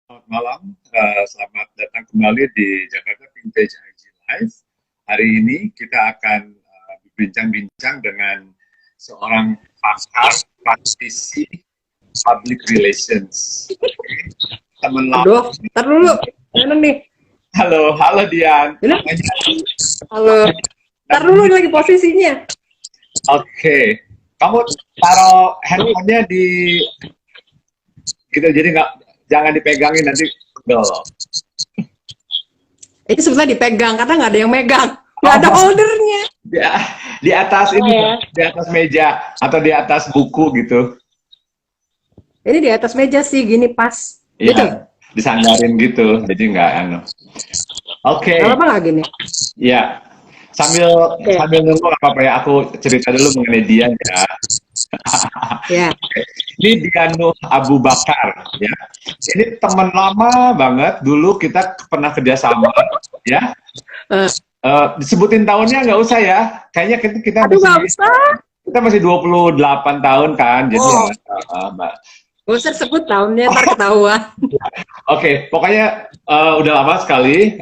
Selamat malam, selamat datang kembali di Jakarta Vintage IG Live. Hari ini kita akan berbincang-bincang dengan seorang pakar praktisi public relations. Teman Aduh, lama. ntar dulu. Mana nih? Halo Dian. Ini? Halo. Ntar dulu ini lagi posisinya. Oke. Kamu taruh handphonenya di gitu, jadi jangan dipegangin nanti pegel. Ini sebetulnya dipegang karena nggak ada yang megang, nggak ada holdernya. Di atas ini, ya. di atas meja atau di atas buku gitu. Ini di atas meja sih, gini pas. Iya, Gitu. disandarin gitu, jadi nggak anu. Oke. Kalau apa nggak gini? Ya, sambil nunggu nggak apa-apa ya, aku cerita dulu mengenai Dian ya. Ya. Ini Dianu Abu Bakar ya. Ini teman lama banget, dulu kita pernah kerjasama ya. Disebutin tahunnya nggak usah ya, kayaknya kita Aduh, nggak usah. kita masih 28 tahun kan, jadi Mbak. Gak usah sebut tahunnya, ntar ketahuan. Oke, pokoknya udah lama sekali,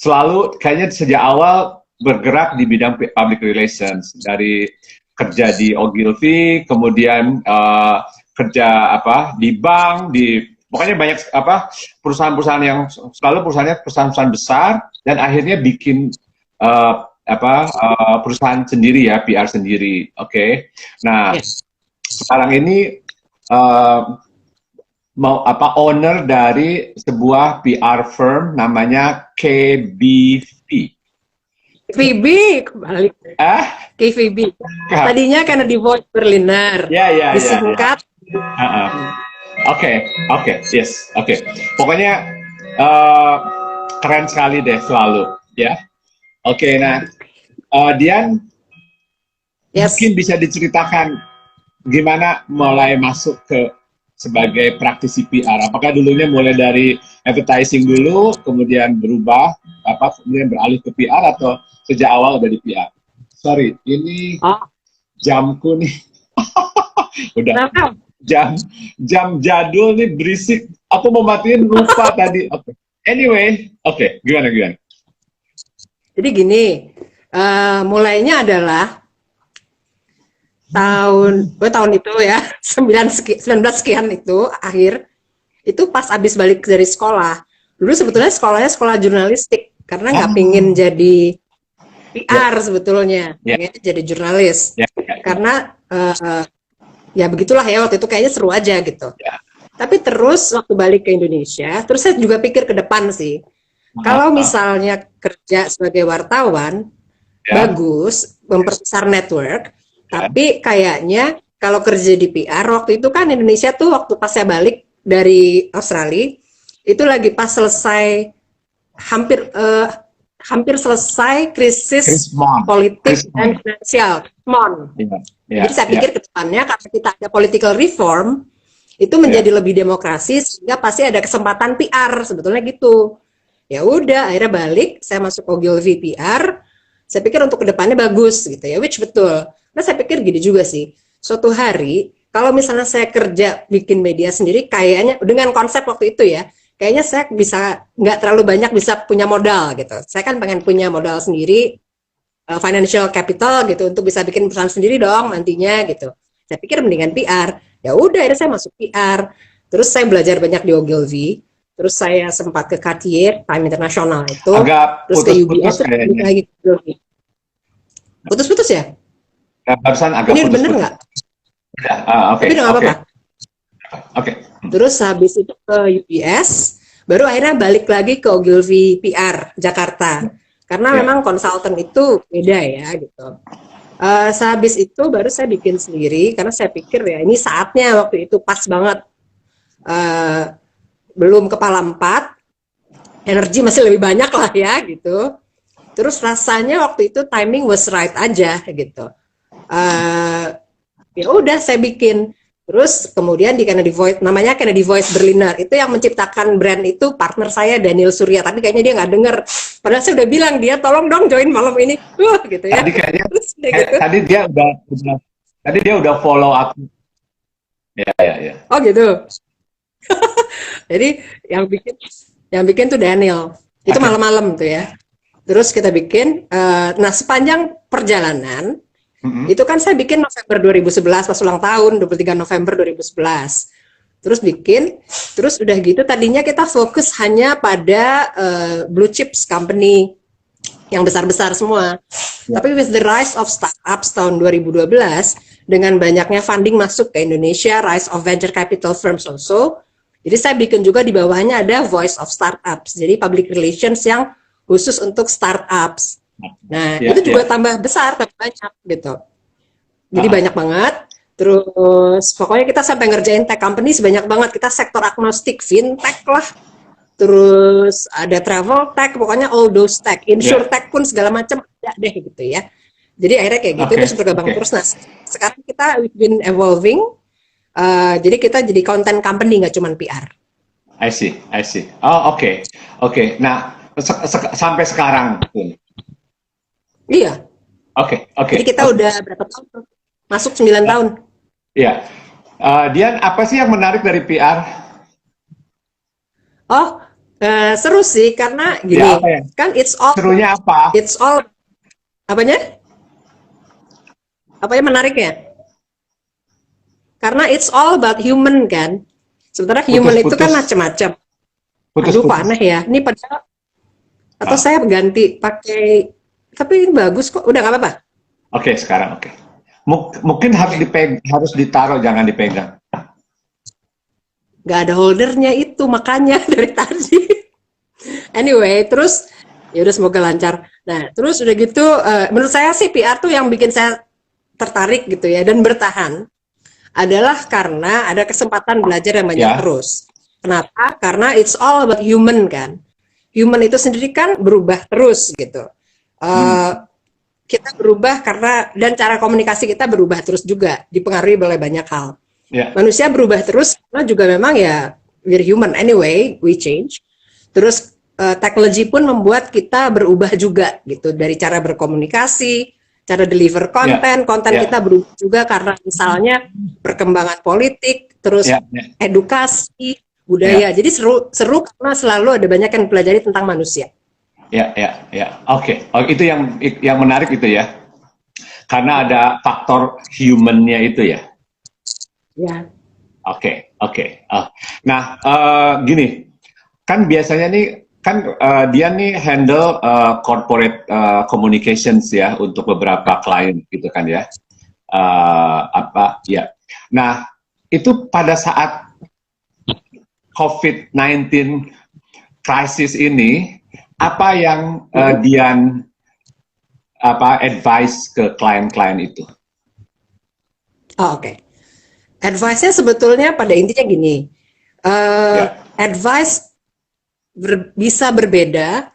selalu kayaknya sejak awal bergerak di bidang public relations, dari kerja di Ogilvy, kemudian kerja di bank, pokoknya banyak perusahaan-perusahaan yang selalu perusahaan-perusahaan besar, dan akhirnya bikin perusahaan sendiri ya, PR sendiri. Oke. Nah, sekarang ini owner dari sebuah PR firm namanya KBV. KVB kembali. KVB. Tadinya karena di Voice Berliner. Ya. Disingkat. Oke. Yes. Oke. Pokoknya keren sekali deh selalu, ya. Oke, nah Dian, mungkin bisa diceritakan gimana mulai masuk ke sebagai praktisi PR? Apakah dulunya mulai dari advertising dulu, kemudian berubah, kemudian beralih ke PR, atau sejak awal udah di PR? Sorry, ini jamku nih. Udah. Jam jadul nih berisik. Aku mau matiin lupa tadi. Oke. Anyway, gimana? Jadi gini, mulainya adalah tahun itu ya, 19 sekian itu akhir, itu pas abis balik dari sekolah. Dulu sebetulnya sekolahnya sekolah jurnalistik, karena nggak pingin jadi PR sebetulnya, pengen jadi jurnalis. Karena ya begitulah ya, waktu itu kayaknya seru aja gitu. Tapi terus waktu balik ke Indonesia, terus saya juga pikir ke depan sih, kalau misalnya kerja sebagai wartawan, bagus, memperbesar network, tapi kayaknya kalau kerja di PR, waktu itu kan Indonesia tuh waktu pas saya balik dari Australia, itu lagi pas selesai, hampir selesai krisis politik dan finansial. Jadi saya pikir ke depannya, karena kita ada political reform, itu menjadi lebih demokrasi, sehingga pasti ada kesempatan PR, sebetulnya gitu. Ya udah, akhirnya balik, saya masuk Ogilvy PR, saya pikir untuk kedepannya bagus gitu ya, which betul. Nah saya pikir gini juga sih, suatu hari kalau misalnya saya kerja bikin media sendiri, kayaknya dengan konsep waktu itu ya, kayaknya saya bisa nggak terlalu banyak bisa punya modal gitu. Saya kan pengen punya modal sendiri, financial capital gitu, untuk bisa bikin perusahaan sendiri dong nantinya gitu. Saya pikir mendingan PR. Ya udah, akhirnya saya masuk PR. Terus saya belajar banyak di Ogilvy. Terus saya sempat ke Cartier, Time International itu. Agak terus ke UBS, terus lagi ke Ogilvy. Putus-putus ya? Barusan agak ini bener nggak? Tapi nggak apa-apa. Terus habis itu ke UBS, baru akhirnya balik lagi ke Ogilvy PR Jakarta. Karena memang konsultan itu beda ya gitu. Sehabis itu baru saya bikin sendiri, karena saya pikir ya ini saatnya, waktu itu pas banget. Belum kepala 4, energi masih lebih banyak lah ya gitu. Terus rasanya waktu itu timing was right aja gitu. Ya udah saya bikin. Terus kemudian di Kennedy Voice, namanya Kennedy Voice Berliner, itu yang menciptakan brand itu partner saya Daniel Surya, tapi kayaknya dia nggak denger. Padahal saya udah bilang, dia tolong dong join malam ini, gitu ya. Tadi kayaknya, terus, gitu. tadi dia udah follow aku. Ya. Oh gitu. Jadi yang bikin tuh Daniel. Itu malam-malam tuh ya. Terus kita bikin, nah sepanjang perjalanan, itu kan saya bikin November 2011 pas ulang tahun, 23 November 2011. Terus bikin, terus udah gitu tadinya kita fokus hanya pada blue chips company yang besar-besar semua. Tapi with the rise of startups tahun 2012, dengan banyaknya funding masuk ke Indonesia, rise of venture capital firms also, jadi saya bikin juga di bawahnya ada Voice of Startups, jadi public relations yang khusus untuk startups. Nah, itu juga tambah besar, tambah banyak gitu. Jadi banyak banget. Terus pokoknya kita sampai ngerjain tech company sebanyak banget. Kita sektor agnostik, fintech lah. Terus ada travel tech, pokoknya all those tech. Insure tech pun segala macam ada deh gitu ya. Jadi akhirnya kayak gitu, terus berkembang terus. Nah, sekarang kita we've been evolving. Jadi kita jadi content company, nggak cuma PR. I see. Oh, oke. Nah, sampai sekarang pun. Iya. Oke. Jadi kita udah berapa tahun? Masuk 9 tahun. Iya. Dian, apa sih yang menarik dari PR? Oh, seru sih karena gini, kan it's all. Serunya apa? It's all. Apanya? Apanya menarik ya? Karena it's all about human kan. Sementara human itu kan macam-macam. Aduh, aneh ya. Ini padahal atau saya ganti pakai, tapi ini bagus kok. Udah nggak apa-apa. Oke, sekarang oke. Mungkin harus ditaruh, jangan dipegang. Nggak ada holdernya itu, makanya dari tadi. Anyway, terus ya udah semoga lancar. Nah, terus udah gitu, menurut saya sih PR tuh yang bikin saya tertarik gitu ya dan bertahan adalah karena ada kesempatan belajar yang banyak terus. Kenapa? Karena it's all about human kan. Human itu sendiri kan berubah terus gitu. Kita berubah karena, dan cara komunikasi kita berubah terus juga, dipengaruhi oleh banyak hal. Manusia berubah terus karena juga memang ya we're human anyway, we change. Terus teknologi pun membuat kita berubah juga gitu, dari cara berkomunikasi, cara deliver konten kita berubah juga karena misalnya perkembangan politik, terus edukasi, budaya. Jadi seru karena selalu ada banyak yang pelajari tentang manusia. Oke. Itu yang menarik itu ya. Karena ada faktor human-nya itu ya. Ya. Oke. Nah, gini. Kan biasanya nih kan dia nih handle corporate communications ya untuk beberapa klien gitu kan ya. Nah, itu pada saat COVID-19 crisis ini, apa yang Dian advice ke klien-klien itu? Oke. Advice-nya sebetulnya pada intinya gini. Advice bisa berbeda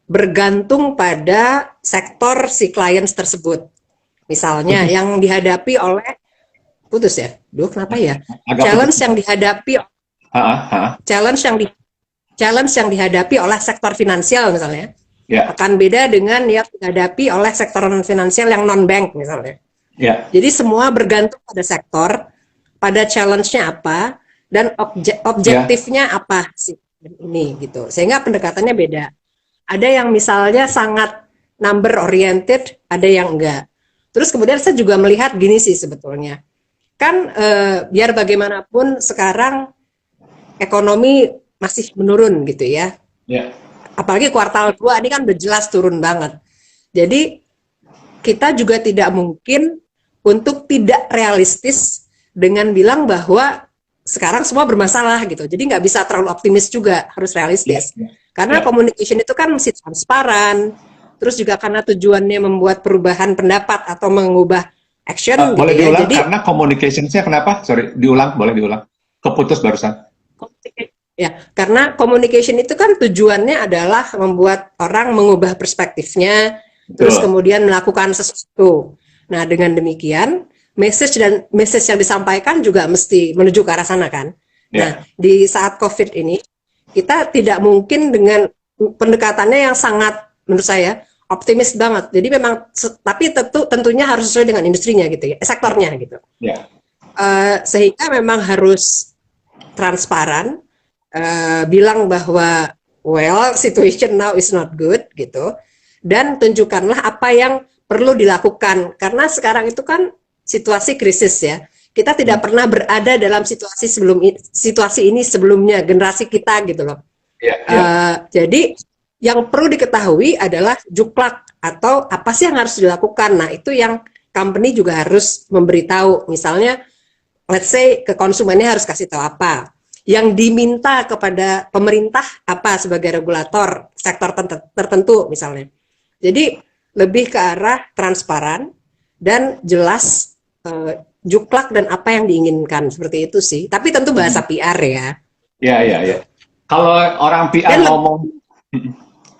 bergantung pada sektor si klien tersebut. Misalnya yang dihadapi oleh kenapa ya? Challenge yang dihadapi challenge yang dihadapi oleh sektor finansial misalnya akan beda dengan yang dihadapi oleh sektor non finansial yang non bank misalnya. Jadi semua bergantung pada sektor, pada challenge-nya apa dan objektifnya apa sih ini gitu. Sehingga pendekatannya beda. Ada yang misalnya sangat number oriented, ada yang enggak. Terus kemudian saya juga melihat gini sih sebetulnya. Kan biar bagaimanapun sekarang ekonomi masih menurun gitu ya. Apalagi kuartal 2 ini kan udah jelas turun banget. Jadi kita juga tidak mungkin untuk tidak realistis dengan bilang bahwa sekarang semua bermasalah gitu. Jadi nggak bisa terlalu optimis juga, harus realistis. Karena communication itu kan mesti transparan. Terus juga karena tujuannya membuat perubahan pendapat atau mengubah action. Boleh gitu diulang ya. Jadi, karena communication-nya kenapa? Sorry, boleh diulang. Keputus barusan. Ya, karena communication itu kan tujuannya adalah membuat orang mengubah perspektifnya, terus kemudian melakukan sesuatu. Nah, dengan demikian message yang disampaikan juga mesti menuju ke arah sana kan. Nah, di saat COVID ini kita tidak mungkin dengan pendekatannya yang sangat menurut saya optimis banget. Jadi memang tapi tentunya harus sesuai dengan industrinya gitu ya, sektornya gitu. Sehingga memang harus transparan, bilang bahwa well situation now is not good gitu, dan tunjukkanlah apa yang perlu dilakukan karena sekarang itu kan situasi krisis ya. Kita tidak pernah berada dalam situasi ini sebelumnya, generasi kita gitu loh. Jadi yang perlu diketahui adalah juklak atau apa sih yang harus dilakukan. Nah itu yang company juga harus memberitahu. Misalnya, let's say ke konsumennya harus kasih tahu apa. Yang diminta kepada pemerintah apa sebagai regulator sektor tertentu misalnya. Jadi lebih ke arah transparan dan jelas juklak dan apa yang diinginkan seperti itu sih. Tapi tentu bahasa PR ya. Ya. Kalau orang PR ngomong,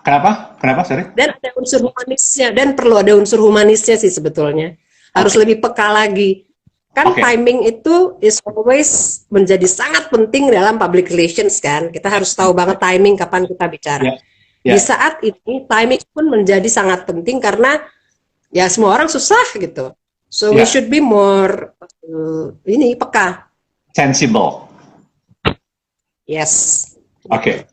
kenapa? Sorry. Dan ada unsur humanisnya dan perlu ada unsur humanisnya sih sebetulnya. Harus lebih peka lagi. Kan timing itu is always menjadi sangat penting dalam public relations kan. Kita harus tahu banget timing kapan kita bicara. Di saat ini timing pun menjadi sangat penting karena ya semua orang susah gitu. So we should be more peka. Sensible. Yes. Oke.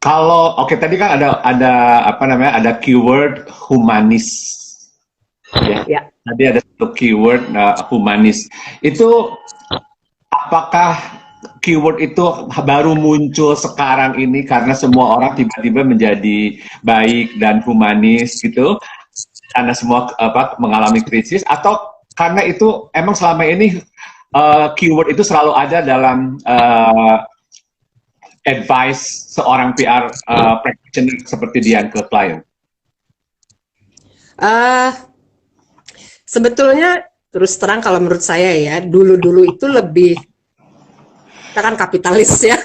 Tadi kan ada keyword humanis. Ya. Tadi ada satu keyword humanis. Itu apakah keyword itu baru muncul sekarang ini karena semua orang tiba-tiba menjadi baik dan humanis gitu? Karena semua mengalami krisis, atau karena itu emang selama ini keyword itu selalu ada dalam advice seorang PR practitioner seperti Dian ke klien? Sebetulnya terus terang kalau menurut saya ya, dulu itu lebih, kita kan kapitalis ya.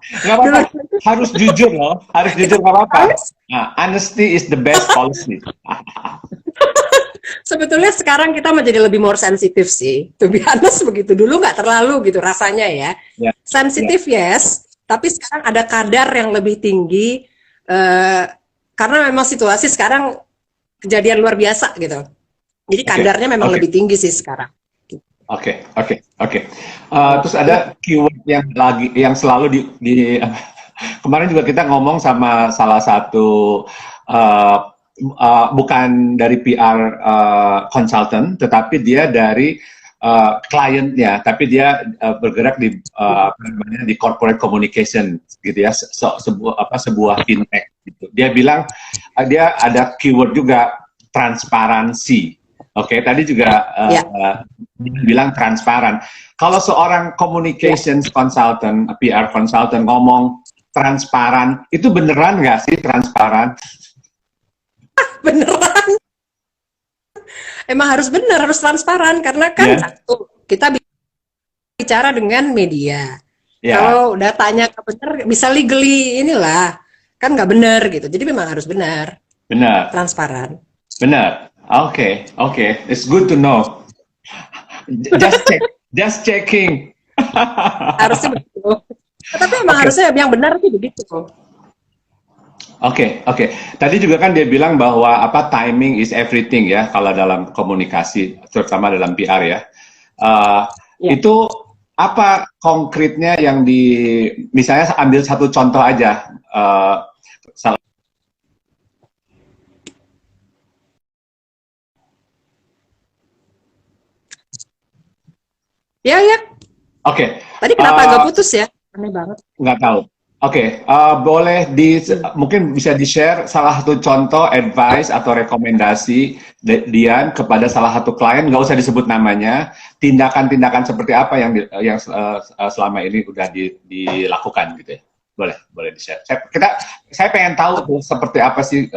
Nggak apa-apa, harus jujur loh, harus jujur, nggak apa-apa. Nah, honesty is the best policy. Sebetulnya sekarang kita menjadi lebih more sensitif sih, to be honest begitu. Dulu nggak terlalu gitu rasanya ya. Sensitif yes, tapi sekarang ada kadar yang lebih tinggi, karena memang situasi sekarang kejadian luar biasa gitu. Jadi kadarnya memang lebih tinggi sih sekarang. Oke. Terus ada keyword yang selalu kemarin juga kita ngomong sama salah satu bukan dari PR consultant, tetapi dia dari kliennya, tapi dia bergerak di corporate communication gitu ya, sebuah fintech gitu. Dia bilang dia ada keyword juga transparansi. Oke, tadi juga bilang transparan. Kalau seorang communications consultant, PR consultant ngomong transparan, itu beneran nggak sih transparan? Beneran. Emang harus bener, harus transparan karena kan satu, kita bicara dengan media. Kalau datanya nggak bener, bisa legally inilah, kan nggak bener gitu. Jadi memang harus benar. Benar. Transparan. Benar. Oke. It's good to know. Just checking. Harusnya begitu. Tapi emang harusnya yang benar sih begitu. Oke. Tadi juga kan dia bilang bahwa timing is everything ya kalau dalam komunikasi, terutama dalam PR ya. Itu apa konkretnya yang misalnya ambil satu contoh aja. Ya. Oke. Tadi kenapa agak putus ya? Aneh banget. Nggak tahu. Oke, boleh mungkin bisa di-share salah satu contoh advice atau rekomendasi Dian kepada salah satu klien, nggak usah disebut namanya, tindakan-tindakan seperti apa yang selama ini udah dilakukan gitu ya. Boleh di-share. Saya pengen tahu seperti apa sih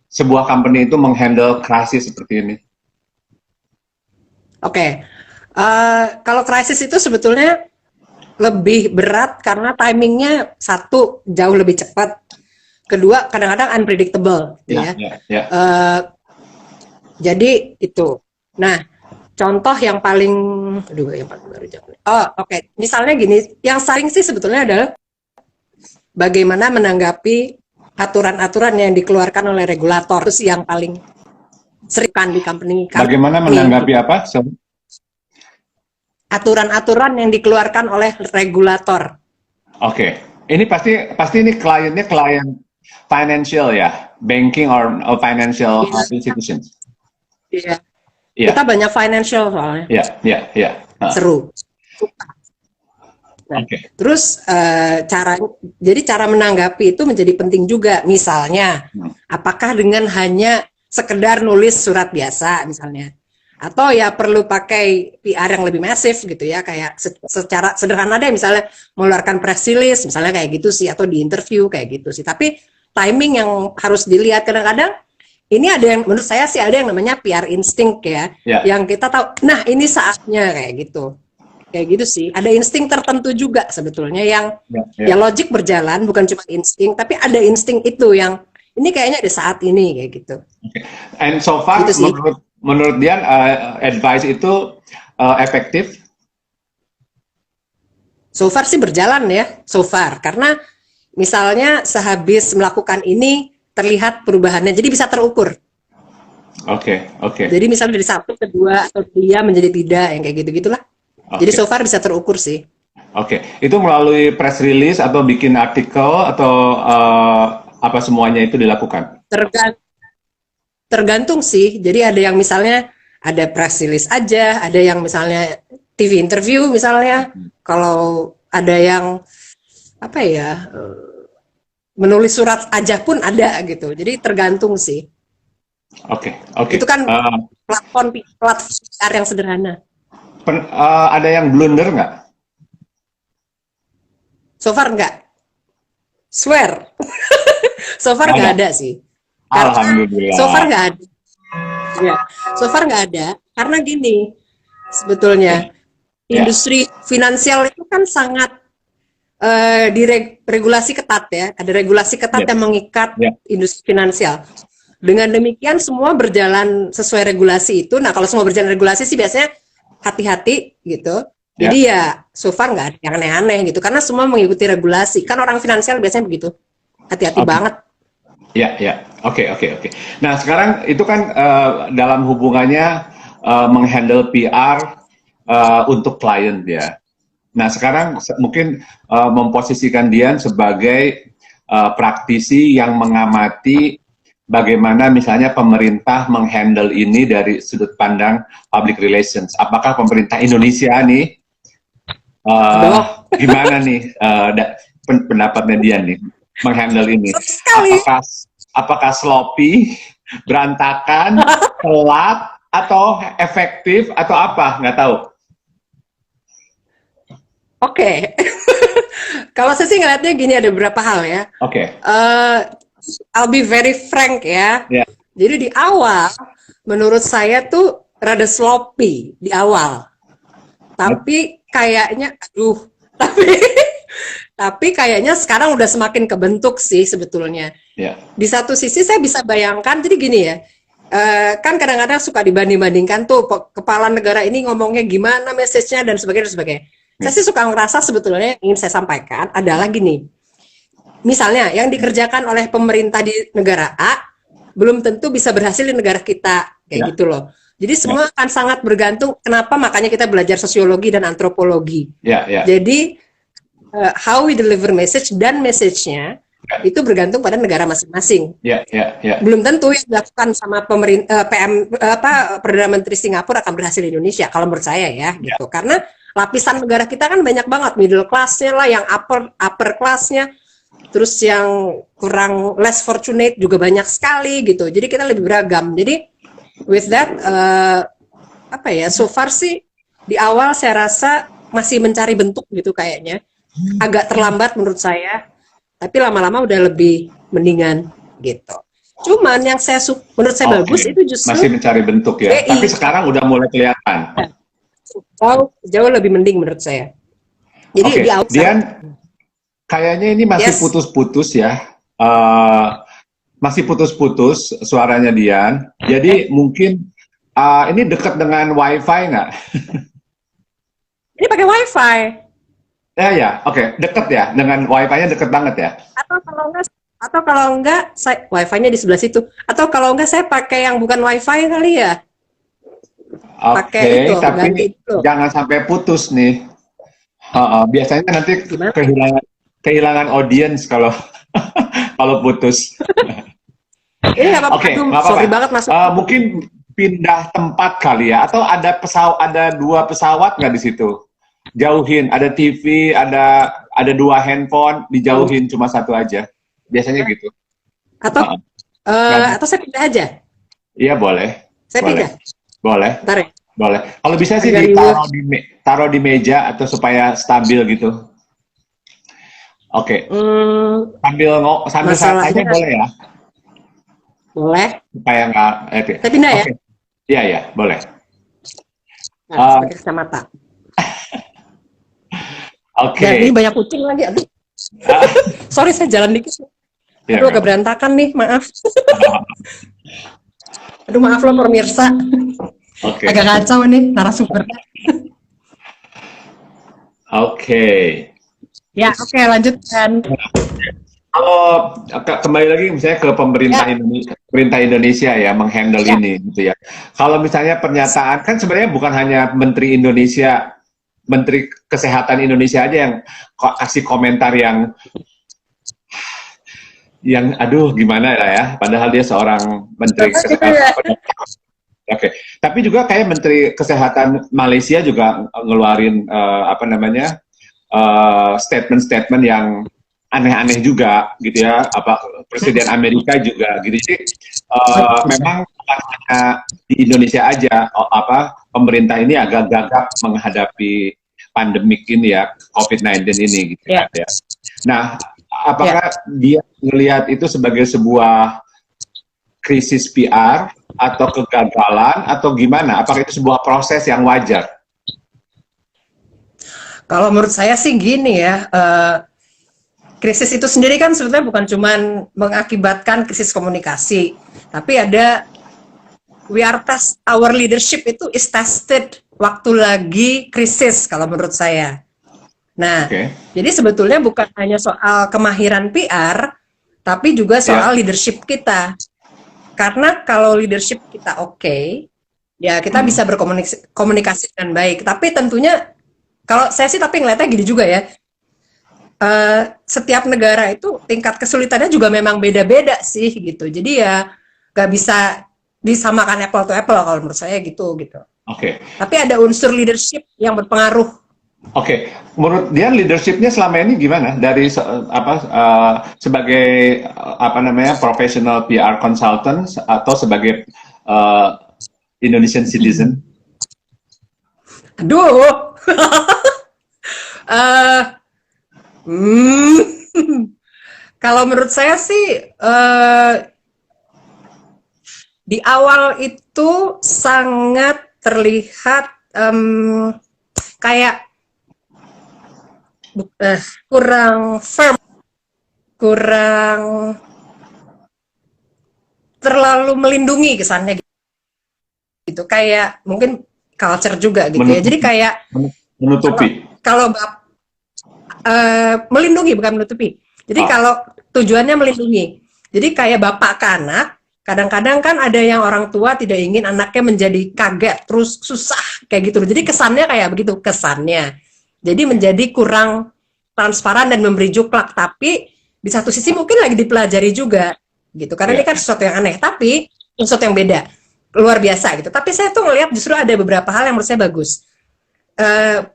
sebuah company itu menghandle krisis seperti ini. Oke. Kalau krisis itu sebetulnya lebih berat karena timingnya satu jauh lebih cepat, kedua kadang-kadang unpredictable, jadi itu. Nah, contoh yang paling baru jawab. Misalnya gini, yang sering sih sebetulnya adalah bagaimana menanggapi aturan-aturan yang dikeluarkan oleh regulator, terus yang paling sering kan di company. Bagaimana menanggapi apa? aturan-aturan yang dikeluarkan oleh regulator. Oke. Ini pasti ini kliennya klien financial ya, banking or financial institutions. Iya. Yeah. Kita banyak financial soalnya. Iya. Seru. Nah, terus cara menanggapi itu menjadi penting juga. Misalnya, apakah dengan hanya sekedar nulis surat biasa misalnya, atau ya perlu pakai PR yang lebih masif gitu ya, kayak secara sederhana deh, misalnya mengeluarkan press release misalnya kayak gitu sih, atau di interview kayak gitu sih. Tapi timing yang harus dilihat, kadang-kadang ini ada yang menurut saya sih ada yang namanya PR instinct ya, yang kita tahu, nah ini saatnya kayak gitu sih. Ada insting tertentu juga sebetulnya yang ya logik berjalan, bukan cuma insting, tapi ada insting itu yang ini kayaknya ada saat ini kayak gitu. And so far gitu menurut Dian advice itu efektif? So far sih berjalan ya, so far. Karena misalnya sehabis melakukan ini terlihat perubahannya, jadi bisa terukur. Oke. Jadi misalnya dari 1 ke 2 atau 3 menjadi tidak, yang kayak gitu-gitulah. Jadi so far bisa terukur sih. Itu melalui press release atau bikin artikel atau apa semuanya itu dilakukan? Tergantung sih. Jadi ada yang misalnya ada press release aja, ada yang misalnya TV interview misalnya. Kalau ada yang apa ya, menulis surat aja pun ada gitu. Jadi tergantung sih. Oke. Itu kan platform PR yang sederhana. Ada yang blunder nggak? So far nggak. Swear. So far nggak ada sih. Alhamdulillah. So far nggak ada. Ya, so far nggak ada. Karena gini, sebetulnya industri finansial itu kan sangat diregulasi ketat ya. Ada regulasi ketat yang mengikat industri finansial. Dengan demikian semua berjalan sesuai regulasi itu. Nah kalau semua berjalan regulasi sih biasanya hati-hati gitu. Jadi ya so far nggak ada yang aneh-aneh gitu. Karena semua mengikuti regulasi. Kan orang finansial biasanya begitu. Hati-hati banget. Oke. Nah sekarang itu kan dalam hubungannya menghandle PR untuk klien ya. Nah sekarang mungkin memposisikan Dian sebagai praktisi yang mengamati bagaimana misalnya pemerintah menghandle ini dari sudut pandang public relations. Apakah pemerintah Indonesia nih gimana nih pendapatnya Dian nih menghandle ini? Apakah sloppy, berantakan, telat, atau efektif, atau apa? Nggak tahu. Oke. Kalau saya sih ngeliatnya gini, ada beberapa hal ya. I'll be very frank ya. Jadi di awal, menurut saya tuh rada sloppy di awal. Tapi kayaknya, tapi kayaknya sekarang udah semakin kebentuk sih sebetulnya. Di satu sisi saya bisa bayangkan, jadi gini ya, kan kadang-kadang suka dibanding-bandingkan tuh kepala negara ini ngomongnya gimana, message-nya dan sebagainya. Saya sih suka ngerasa sebetulnya yang ingin saya sampaikan adalah gini, misalnya yang dikerjakan oleh pemerintah di negara A belum tentu bisa berhasil di negara kita, kayak gitu loh. Jadi semua akan sangat bergantung, kenapa makanya kita belajar sosiologi dan antropologi. Jadi how we deliver message dan message-nya itu bergantung pada negara masing-masing. Belum tentu yang dilakukan sama pemerintah Perdana Menteri Singapura akan berhasil di Indonesia kalau menurut saya ya, gitu. Karena lapisan negara kita kan banyak banget, middle class-nya lah, yang upper class-nya, terus yang kurang less fortunate juga banyak sekali gitu. Jadi kita lebih beragam. Jadi with that so far sih di awal saya rasa masih mencari bentuk gitu kayaknya. Agak terlambat menurut saya, tapi lama-lama udah lebih mendingan gitu. Cuman yang menurut saya bagus itu justru masih mencari bentuk ya. Tapi sekarang udah mulai kelihatan. Jauh lebih mending menurut saya. Jadi di awal Dian, kayaknya ini masih putus-putus ya. Masih putus-putus suaranya Dian. Jadi mungkin ini dekat dengan WiFi nggak? Ini pakai WiFi. Oke, deket ya, dengan wifi-nya deket banget ya. Atau kalau enggak, wifi-nya di sebelah situ. Atau kalau enggak saya pakai yang bukan wifi kali ya. pakai itu, tapi ganti itu. jangan sampai putus nih. Biasanya nanti Gimana? kehilangan audiens kalau kalau putus. Ini nggak apa-apa. Oke, Aduh, nggak sorry apa-apa. banget masuk. Mungkin pindah tempat kali ya, atau ada 2 pesawat nggak di situ? Jauhin, ada TV, ada 2 handphone, dijauhin cuma 1 aja. Biasanya gitu. Atau atau saya pindah aja. Iya boleh. Saya pindah. Boleh. Bentar ya. Boleh. Kalau bisa sih Agak taruh di meja atau supaya stabil gitu. Oke. Sambil santai boleh ya? Boleh. Supaya nggak. Saya pindah ya? Iya, boleh. Nah, pakai kacamata. Oke. Dan ini banyak kucing lagi. Aduh. Sorry, saya jalan dikit. Ya, Aduh, agak berantakan nih, maaf. Aduh, maaf loh pemirsa. Agak kacau nih narasumbernya. Oke. Ya, oke, lanjutkan. Kalau kembali lagi misalnya ke pemerintah Indonesia ya menghandle ini gitu ya. Kalau misalnya pernyataan kan sebenarnya bukan hanya Menteri Indonesia, Menteri Kesehatan Indonesia aja yang kasih komentar yang aduh gimana ya, padahal dia seorang Menteri Kesehatan. Oke. Tapi juga kayak Menteri Kesehatan Malaysia juga ngeluarin statement-statement yang aneh-aneh juga gitu ya, Presiden Amerika juga gitu. Jadi memang bukan hanya di Indonesia aja pemerintah ini agak gagap menghadapi pandemik ini ya, COVID-19 ini gitu ya. Nah, apakah dia melihat itu sebagai sebuah krisis PR atau kegagalan atau gimana? Apakah itu sebuah proses yang wajar? Kalau menurut saya sih gini ya, krisis itu sendiri kan sebetulnya bukan cuma mengakibatkan krisis komunikasi, tapi ada our leadership itu is tested waktu lagi krisis kalau menurut saya. Nah, jadi sebetulnya bukan hanya soal kemahiran PR, tapi juga soal leadership kita. Karena kalau leadership kita ya kita bisa berkomunikasi dengan baik. Tapi tentunya kalau saya sih ngeliatnya gini juga ya. Setiap negara itu tingkat kesulitannya juga memang beda-beda sih gitu. Jadi ya nggak bisa disamakan apple to apple kalau menurut saya gitu. Tapi ada unsur leadership yang berpengaruh. Menurut Dian leadershipnya selama ini gimana? Dari sebagai professional PR consultant atau sebagai Indonesian citizen? Aduh. Kalau menurut saya sih di awal itu sangat terlihat kayak kurang firm, kurang terlalu melindungi kesannya gitu. Kayak mungkin culture juga gitu ya. Jadi kayak menutupi. Kalau melindungi bukan menutupi. Jadi kalau tujuannya melindungi. Jadi kayak bapak ke anak, kadang-kadang kan ada yang orang tua tidak ingin anaknya menjadi kaget terus susah kayak gitu. Jadi kesannya kayak begitu kesannya. Jadi menjadi kurang transparan dan memberi juklak. Tapi di satu sisi mungkin lagi dipelajari juga gitu. Karena ini kan sesuatu yang aneh, tapi sesuatu yang beda, luar biasa gitu. Tapi saya tuh ngelihat justru ada beberapa hal yang menurut saya bagus.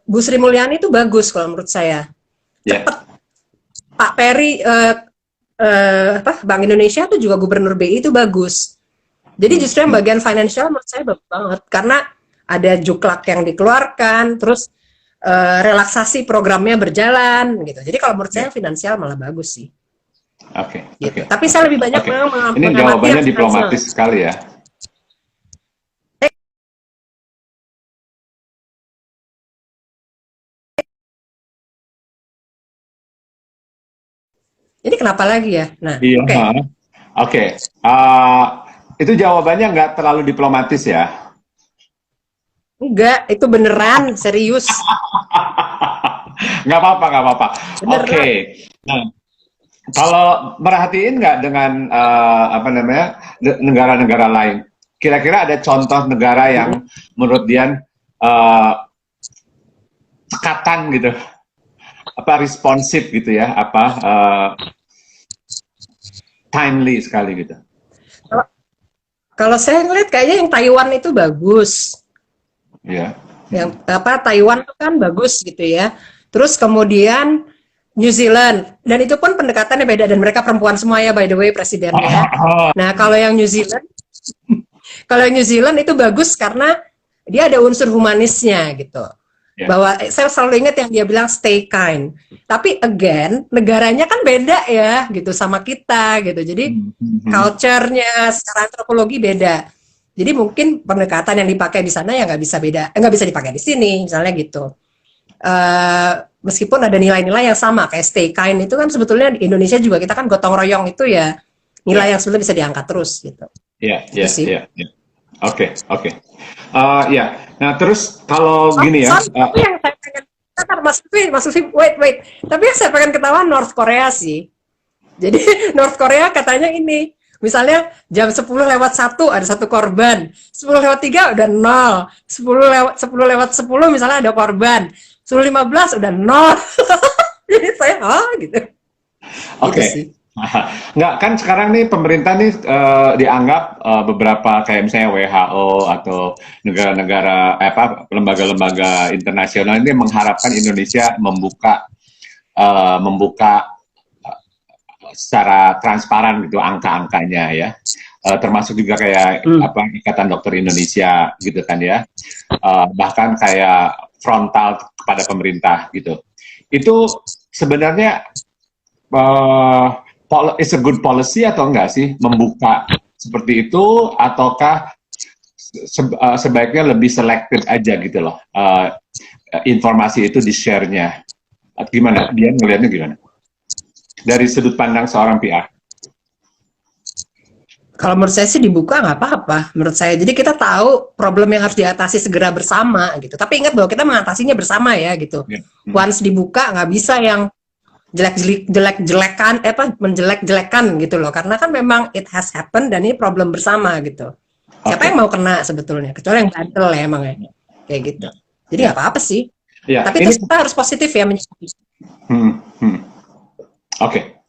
Bu Sri Mulyani itu bagus kalau menurut saya. Cepet. Pak Peri Bank Indonesia itu juga gubernur BI itu bagus. Jadi justru yang bagian financial menurut saya bagus banget karena ada juklak yang dikeluarkan, terus relaksasi programnya berjalan gitu. Jadi kalau menurut saya finansial malah bagus sih. Gitu. Tapi saya lebih banyak ini jawabannya diplomatis sekali ya. Ini kenapa lagi ya? Nah, itu jawabannya nggak terlalu diplomatis ya? Enggak, itu beneran, serius. Nggak apa-apa. Nah, kalau merhatiin nggak dengan negara-negara lain? kira-kira ada contoh negara yang menurut Dian cekatan gitu, apa responsif gitu ya, apa timely sekali gitu. Kalau saya ngeliat kayaknya yang Taiwan itu bagus. Iya. Yang apa Taiwan itu kan bagus gitu ya. Terus kemudian New Zealand, dan itu pun pendekatannya beda, dan mereka perempuan semua ya, by the way, presidennya. Nah, kalau yang New Zealand itu bagus karena dia ada unsur humanisnya gitu. Bahwa saya selalu ingat yang dia bilang stay kind. Tapi again, negaranya kan beda ya gitu sama kita gitu. Jadi culture-nya secara antropologi beda. Jadi mungkin pendekatan yang dipakai di sana ya nggak bisa dipakai di sini, misalnya gitu. Meskipun ada nilai-nilai yang sama kayak stay kind itu kan sebetulnya di Indonesia juga kita kan gotong royong itu ya nilai yang sebetulnya bisa diangkat terus gitu. Iya. Oke. Ya, nah terus kalau gini ya. Itu yang saya pengen katakan, Mas Lutfi, wait. Tapi yang saya pengen ketawa North Korea sih. Jadi North Korea katanya ini, misalnya jam 10:01 ada 1 korban, 10:03 udah 0, 10:10 misalnya ada korban, 10:15 udah 0. Jadi saya gitu. Oke. Gitu Nggak, kan sekarang nih pemerintah nih dianggap beberapa kayak misalnya WHO atau negara-negara lembaga-lembaga internasional ini mengharapkan Indonesia membuka secara transparan gitu angka-angkanya ya, termasuk juga kayak Ikatan Dokter Indonesia gitu kan ya, bahkan kayak frontal kepada pemerintah gitu. Itu sebenarnya it's a good policy atau enggak sih membuka seperti itu, ataukah sebaiknya lebih selected aja gitu loh, informasi itu di-share-nya? Gimana? Dia ngelihatnya gimana? Dari sudut pandang seorang PR. Kalau menurut saya sih dibuka nggak apa-apa, menurut saya. Jadi kita tahu problem yang harus diatasi segera bersama gitu. Tapi ingat bahwa kita mengatasinya bersama ya gitu. Once dibuka nggak bisa yang menjelek-jelekan gitu loh, karena kan memang it has happened dan ini problem bersama gitu. Siapa yang mau kena sebetulnya, kecuali yang bandel ya emang ya, kayak gitu. Jadi nggak apa-apa sih. Tapi ini kita harus positif ya menyikapi. Oke.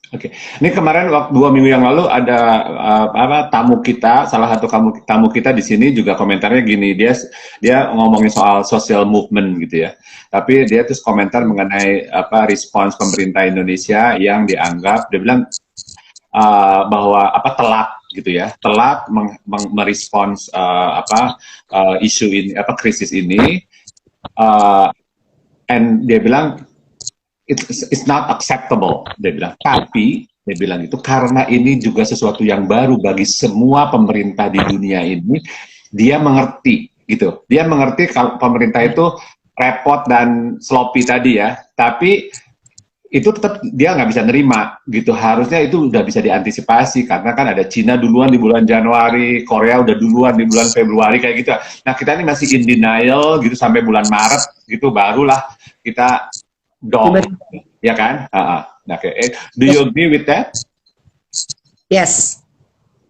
Ini kemarin waktu 2 minggu yang lalu ada tamu kita, salah satu tamu kita di sini juga komentarnya gini, dia ngomongin soal social movement gitu ya. Tapi dia terus komentar mengenai respons pemerintah Indonesia yang dianggap, dia bilang bahwa telat gitu ya, telat merespons isu ini, krisis ini, and dia bilang it's not acceptable, dia bilang. Tapi dia bilang itu karena ini juga sesuatu yang baru bagi semua pemerintah di dunia ini, dia mengerti gitu. Dia mengerti kalau pemerintah itu repot dan sloppy tadi ya, tapi itu tetap dia nggak bisa nerima gitu. Harusnya itu udah bisa diantisipasi karena kan ada Cina duluan di bulan Januari, Korea udah duluan di bulan Februari kayak gitu. Nah kita ini masih in denial gitu sampai bulan Maret gitu, barulah kita ya kan? Okay. Do you agree with that? Yes.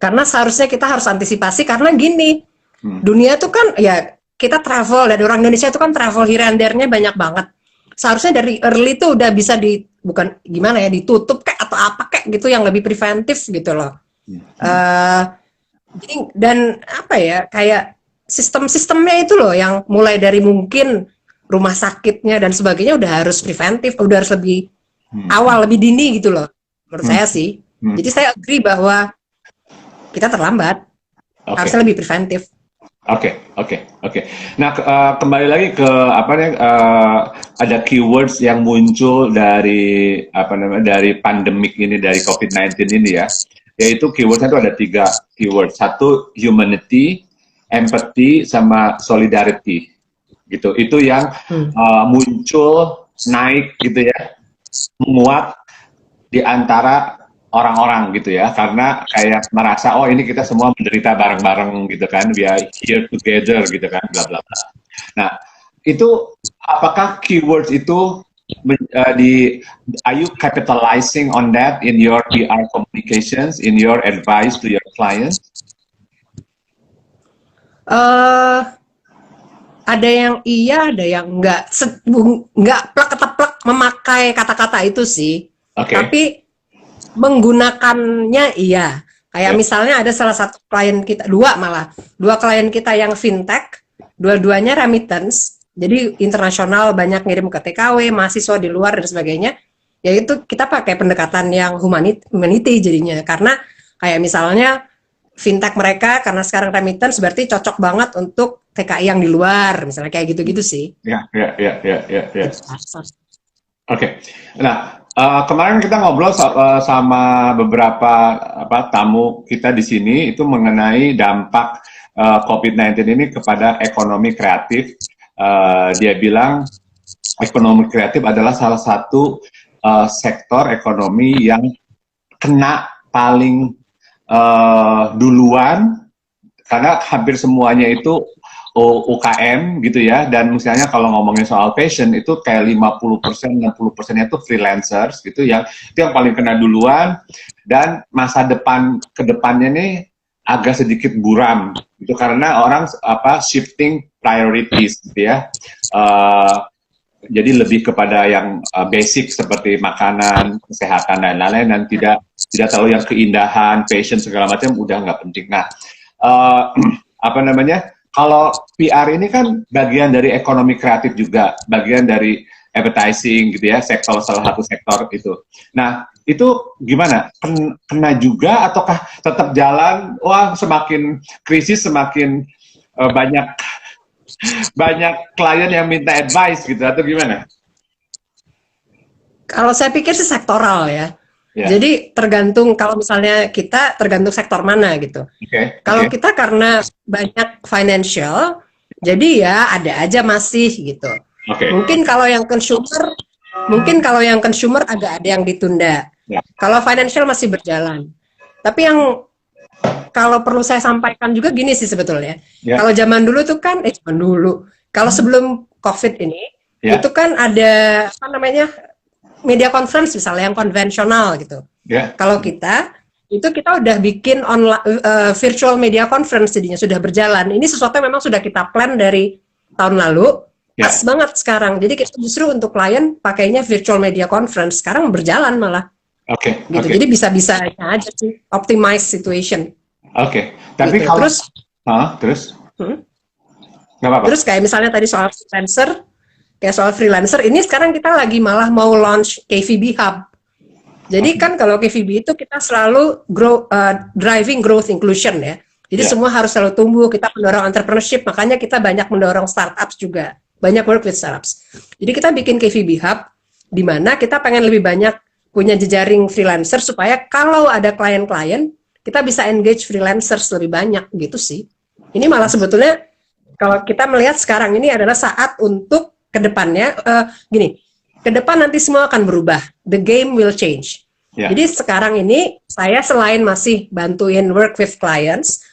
Karena seharusnya kita harus antisipasi karena gini, dunia tuh kan ya kita travel, dan orang Indonesia itu kan travel here and there-nya banyak banget. Seharusnya dari early tuh udah bisa ditutup kayak atau apa kayak gitu yang lebih preventif gitu loh. Jadi dan kayak sistem-sistemnya itu loh yang mulai dari mungkin rumah sakitnya dan sebagainya udah harus preventif, udah harus lebih awal, lebih dini gitu loh, menurut saya sih. Jadi saya agree bahwa kita terlambat, harusnya lebih preventif. Oke. Nah kembali lagi ke ada keywords yang muncul dari dari pandemik ini, dari COVID-19 ini ya, yaitu keywordnya itu ada 3 keyword. Satu humanity, empathy, sama solidarity. Gitu, itu yang muncul, naik gitu ya, menguat di antara orang-orang gitu ya, karena kayak merasa ini kita semua menderita bareng-bareng gitu kan, we are here together gitu kan, bla bla bla. Nah itu apakah keywords itu are you capitalizing on that in your PR communications, in your advice to your clients? Ada yang iya, ada yang enggak plek-keteplek memakai kata-kata itu sih. Tapi menggunakannya iya. Kayak misalnya ada salah satu klien kita, dua klien kita yang fintech, dua-duanya remittance, jadi internasional, banyak ngirim ke TKW, mahasiswa di luar dan sebagainya. Yaitu kita pakai pendekatan yang humanity jadinya, karena kayak misalnya fintech mereka karena sekarang remittance berarti cocok banget untuk TKI yang di luar, misalnya kayak gitu-gitu sih. Ya. Oke. Nah, kemarin kita ngobrol sama beberapa tamu kita di sini itu mengenai dampak COVID-19 ini kepada ekonomi kreatif. Dia bilang ekonomi kreatif adalah salah satu sektor ekonomi yang kena paling duluan, karena hampir semuanya itu UKM gitu ya, dan misalnya kalau ngomongin soal fashion itu kayak 50%, 60%-nya itu freelancers gitu ya, itu yang paling kena duluan, dan masa depan kedepannya nih agak sedikit buram gitu karena orang shifting priorities gitu ya. Jadi lebih kepada yang basic seperti makanan, kesehatan dan lain-lain, dan tidak terlalu yang keindahan, fashion segala macam udah nggak penting. Nah, kalau PR ini kan bagian dari ekonomi kreatif juga, bagian dari advertising gitu ya, salah satu sektor itu. Nah, itu gimana? Kena juga ataukah tetap jalan? Wah, semakin krisis semakin banyak klien yang minta advice gitu atau gimana? Kalau saya pikir sih sektoral ya. Jadi tergantung, kalau misalnya kita tergantung sektor mana gitu. Kalau kita karena banyak financial, jadi ya ada aja masih gitu. Mungkin kalau yang consumer agak ada yang ditunda. Kalau financial masih berjalan. Tapi yang kalau perlu saya sampaikan juga gini sih sebetulnya. Kalau zaman dulu tuh kan, kalau sebelum COVID ini, itu kan ada media conference misalnya yang konvensional gitu. Kalau kita udah bikin virtual media conference jadinya sudah berjalan. Ini sesuatu yang memang sudah kita plan dari tahun lalu. Pas banget sekarang. Jadi kita justru untuk klien pakainya virtual media conference. Sekarang berjalan malah. Gitu. Jadi bisa-bisa aja sih, optimize situation. Tapi gitu. kalau terus kayak misalnya tadi soal freelancer, ini sekarang kita lagi malah mau launch KVB Hub. Jadi kan kalau KVB itu kita selalu driving growth inclusion ya. Jadi semua harus selalu tumbuh, kita mendorong entrepreneurship, makanya kita banyak mendorong startups juga, banyak work with startups. Jadi kita bikin KVB Hub, di mana kita pengen lebih banyak punya jejaring freelancer supaya kalau ada klien-klien, kita bisa engage freelancers lebih banyak gitu sih. Ini malah sebetulnya kalau kita melihat sekarang ini adalah saat untuk kedepannya, ke depan nanti semua akan berubah. The game will change. Jadi sekarang ini saya selain masih bantuin work with clients,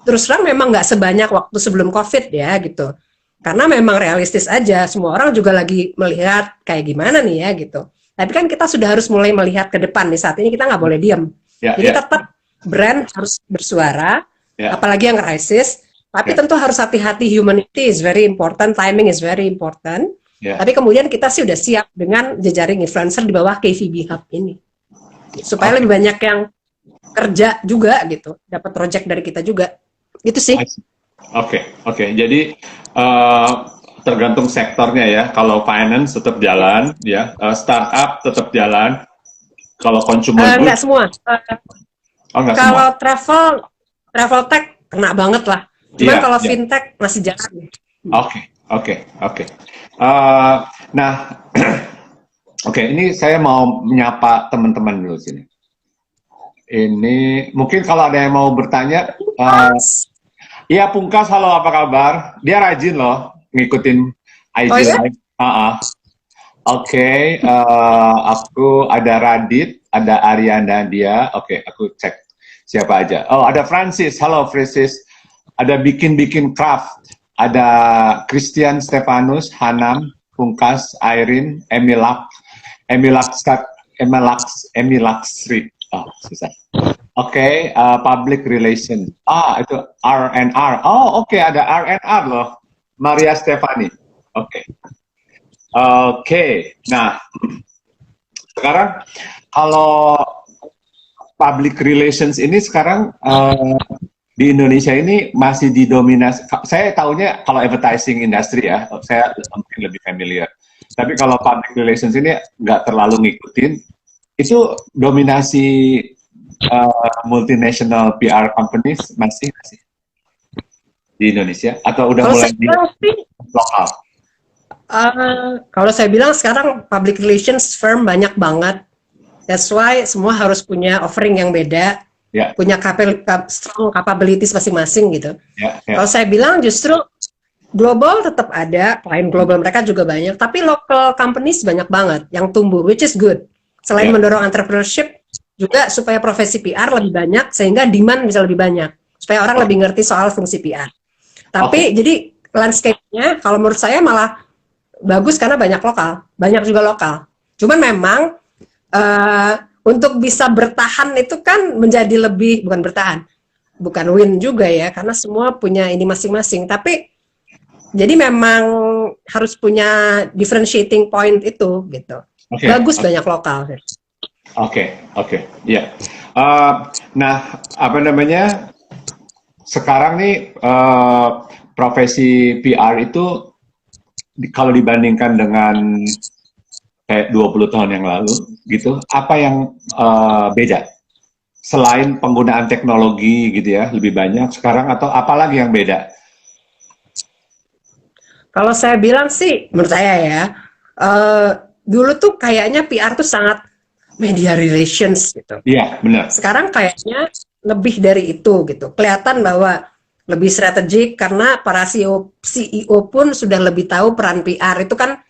terus terang memang nggak sebanyak waktu sebelum COVID ya gitu. Karena memang realistis aja, semua orang juga lagi melihat kayak gimana nih ya gitu. Tapi kan kita sudah harus mulai melihat ke depan nih, saat ini kita nggak boleh diam. Jadi tetap brand harus bersuara, apalagi yang krisis. Tapi tentu harus hati-hati, humanity is very important, timing is very important. Tapi kemudian kita sih udah siap dengan jejaring influencer di bawah KVB Hub ini. Supaya lebih banyak yang kerja juga gitu, dapat project dari kita juga. Gitu sih. Oke. Jadi tergantung sektornya ya. Kalau finance tetap jalan, ya. Startup tetap jalan. Kalau consumer goods, enggak semua. Kalau travel tech kena banget lah. Cuman kalau fintech masih jalan. Oke. Nah, ini saya mau menyapa teman-teman dulu sini. Ini mungkin kalau ada yang mau bertanya. Iya, Pungkas, halo, apa kabar? Dia rajin loh ngikutin IG Live. Aku ada Radit, ada Ariana dia. Aku cek siapa aja. Oh, ada Francis. Halo Francis. Ada bikin craft. Ada Christian Stefanus, Hanam, Pungkas, Irene, Emilaksri. Oh, susah. Oke, public relation. Itu R&R. Oh, oke, ada R&R loh. Maria Stefani. Oke. Oke. Nah, sekarang kalau public relations ini sekarang di Indonesia ini masih didominasi. Saya tahunya kalau advertising industry ya, saya mungkin lebih familiar. Tapi kalau public relations ini nggak terlalu ngikutin. Itu dominasi multinational PR companies masih di Indonesia atau udah mulai di lokal? Kalau saya bilang sekarang public relations firm banyak banget. That's why semua harus punya offering yang beda, punya strong capabilities masing-masing gitu. Kalau saya bilang justru global tetap ada, klien global mereka juga banyak, tapi local companies banyak banget yang tumbuh, which is good. Selain mendorong entrepreneurship, juga supaya profesi PR lebih banyak, sehingga demand bisa lebih banyak, supaya orang lebih ngerti soal fungsi PR. Tapi jadi landscape-nya, kalau menurut saya malah bagus karena banyak juga lokal. Cuman memang untuk bisa bertahan itu kan menjadi lebih, bukan win juga ya, karena semua punya ini masing-masing. Tapi jadi memang harus punya differentiating point itu gitu. Bagus banyak lokal. Iya. Nah, apa namanya? Sekarang nih profesi PR itu kalau dibandingkan dengan kayak 20 tahun yang lalu gitu, apa yang beda? Selain penggunaan teknologi gitu ya, lebih banyak sekarang atau apa lagi yang beda? Kalau saya bilang sih, menurut saya ya, dulu tuh kayaknya PR tuh sangat media relations gitu. Iya, benar. Sekarang kayaknya lebih dari itu gitu. Kelihatan bahwa lebih strategik karena para CEO pun sudah lebih tahu peran PR itu kan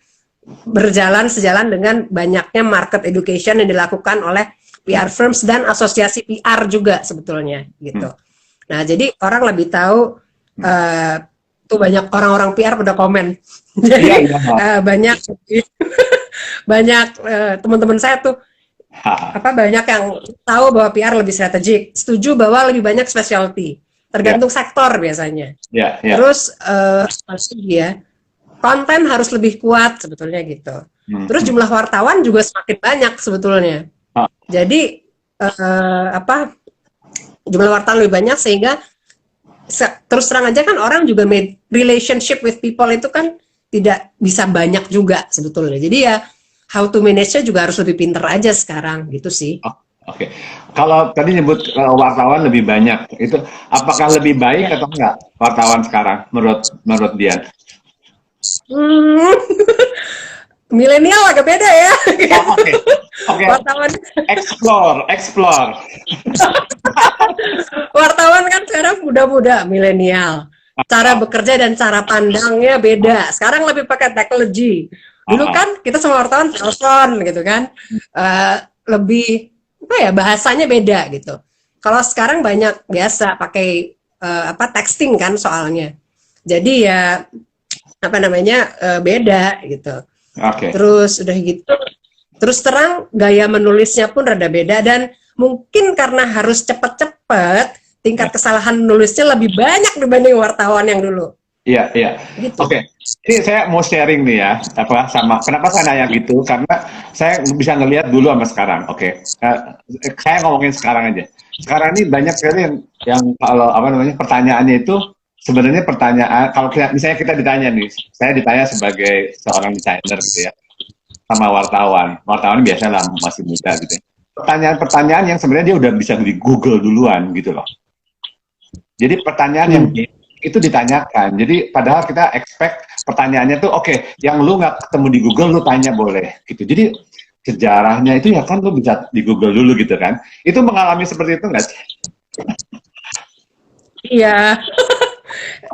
sejalan dengan banyaknya market education yang dilakukan oleh PR firms dan asosiasi PR juga sebetulnya gitu. Nah, jadi orang lebih tahu tuh banyak orang-orang PR pada komen. Jadi banyak teman-teman saya tuh banyak yang tahu bahwa PR lebih strategik, setuju bahwa lebih banyak specialty, tergantung sektor biasanya. Terus konten harus lebih kuat sebetulnya gitu. Terus jumlah wartawan juga semakin banyak sebetulnya. Jadi jumlah wartawan lebih banyak sehingga terus terang aja kan orang juga relationship with people itu kan tidak bisa banyak juga sebetulnya. Jadi ya how to manage-nya juga harus lebih pinter aja sekarang gitu sih. Oke. Kalau tadi nyebut wartawan lebih banyak, itu apakah lebih baik atau enggak wartawan sekarang menurut Dian? Milenial agak beda ya. Oke. Wartawan explore. Wartawan kan sekarang muda-muda, milenial. Cara bekerja dan cara pandangnya beda. Sekarang lebih pakai teknologi. Dulu kan kita sama wartawan telepon gitu kan, lebih bahasanya beda gitu. Kalau sekarang banyak biasa pakai texting kan soalnya. Jadi ya beda gitu. Terus udah gitu, terus terang gaya menulisnya pun rada beda dan mungkin karena harus cepet-cepet, tingkat kesalahan menulisnya lebih banyak dibanding wartawan yang dulu. Iya. Gitu. Oke. Ini saya mau sharing nih ya, kenapa saya nanya gitu? Karena saya bisa ngelihat dulu sama sekarang. Oke. Saya ngomongin sekarang aja. Sekarang ini banyak sekali yang kalau pertanyaannya itu sebenarnya pertanyaan, kalau misalnya kita ditanya nih, saya ditanya sebagai seorang desainer gitu ya, sama wartawan biasalah masih muda gitu ya. Pertanyaan-pertanyaan yang sebenarnya dia udah bisa di Google duluan gitu loh. Jadi pertanyaan yang itu ditanyakan. Jadi padahal kita expect pertanyaannya tuh yang lu nggak ketemu di Google lu tanya boleh gitu. Jadi sejarahnya itu ya kan lu bisa di Google dulu gitu kan. Itu mengalami seperti itu nggak sih? Iya.